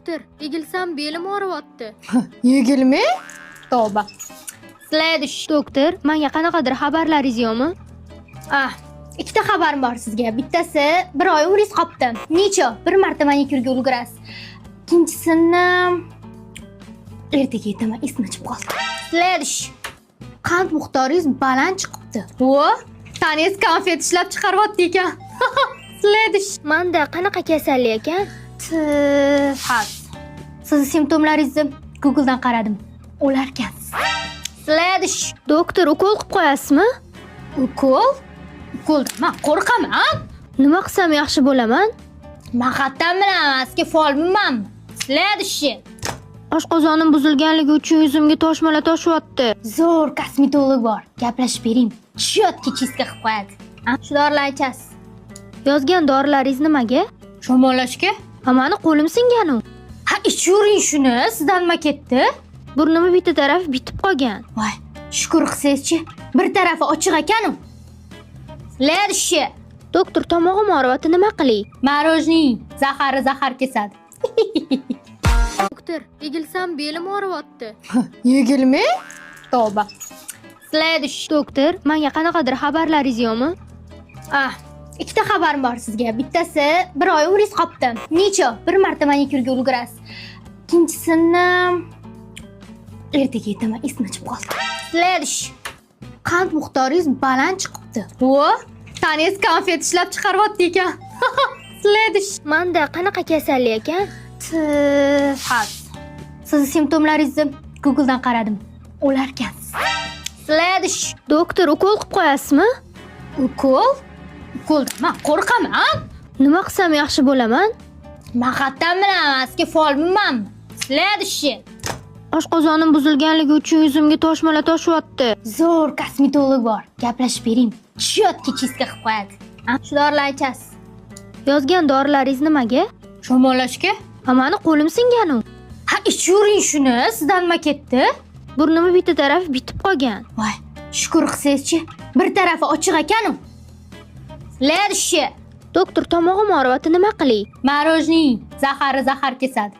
Doktor, egilsam belim og'riyapti. Yigilmi? Tavba. Sledish. Doktor, menga qanaqadir xabarlaringiz yo'qmi? Ikkita xabarim bor sizga. Bittasi, 1 oy umringiz qolibdi. Necha? Bir marta manikyurga ulgurasiz. Ikkinchisini ertaga aytaman, esimdan chiqib qoldi. Sledish. Qand miqdoringiz baland chiqibdi. Vo, tanangiz konfet ishlab chiqaryapti ekan. Sledish. Menda qanaqa kasallik ekan? Xas. Siz simptomlaringizni Google'dan qaradim. O'larkansiz. Sledish. Doktor, ukol qilib qo'yasizmi? Ukol? Ukoldan men qo'rqaman. Nima qilsam yaxshi bo'laman? Men qattan bilaman, sizga folmanmi? Sledish. Oshqozonim buzilganligi uchun yuzimga toshmalar toshyapti. Zo'r kosmetolog bor. Gaplashib bering. Chiyotga chiska qilib qo'yadi. Shu dorilarni ichasiz. Yozgan dorilaringiz nimaga? Shamollashga? Mani qo'lim singan-u. Ichuring shuni, sizdan nima ketdi? Burnimni bitta tarafi bitib qolgan. Voy, shukr qilsangiz-chi, bir tarafi ochiq ekan-u. Sledish. Doktor, tomog'im og'riyapti, nima qilay? Marojniy zahar kesadi. Doktor, egilsam belim og'riyapti. Yigilmi? Tavba. Sledish. Doktor, menga qanaqadir xabarlaringiz yo'qmi? Ikkita xabarim bor sizga. Bittasi, 1 oy umringiz qolibdi. Necha? Bir marta manikyurga ulgurasiz. Ikkinchisini ertaga aytaman, esimdan chiqib qoldi. Sledish. Qand miqdoringiz baland chiqibdi. Vo, tanangiz konfet ishlab chiqaryapti ekan. Sledish. Menda qanaqa kasallik ekan? Xas. Siz simptomlaringizni Google'dan qaradim. O'larkansiz. Sledish. Doktor, ukol qilib qo'yasizmi? Ukol? Ukoldan men qo'rqaman. Nima qilsam yaxshi bo'laman? Men qattan bilaman, sizga folmanmi? Sledish. Oshqozonim buzilganligi uchun yuzimga toshmalar toshyapti. Zo'r kosmetolog bor. Gaplashib bering. Chiyotga chiska qilib qo'yadi. Shu dorilarni ichasiz. Yozgan dorilaringiz nimaga? Shamollashga? Mani qo'lim singan-u. Ichuring shuni, sizdan nima ketdi? Burnimni bitta tarafi bitib qolgan. Voy, shukr qilsangiz-chi, bir tarafi ochiq ekan-u. Sledish. Doktor, tomog'im og'riyapti, nima qilay? Marojniy zahar kesadi.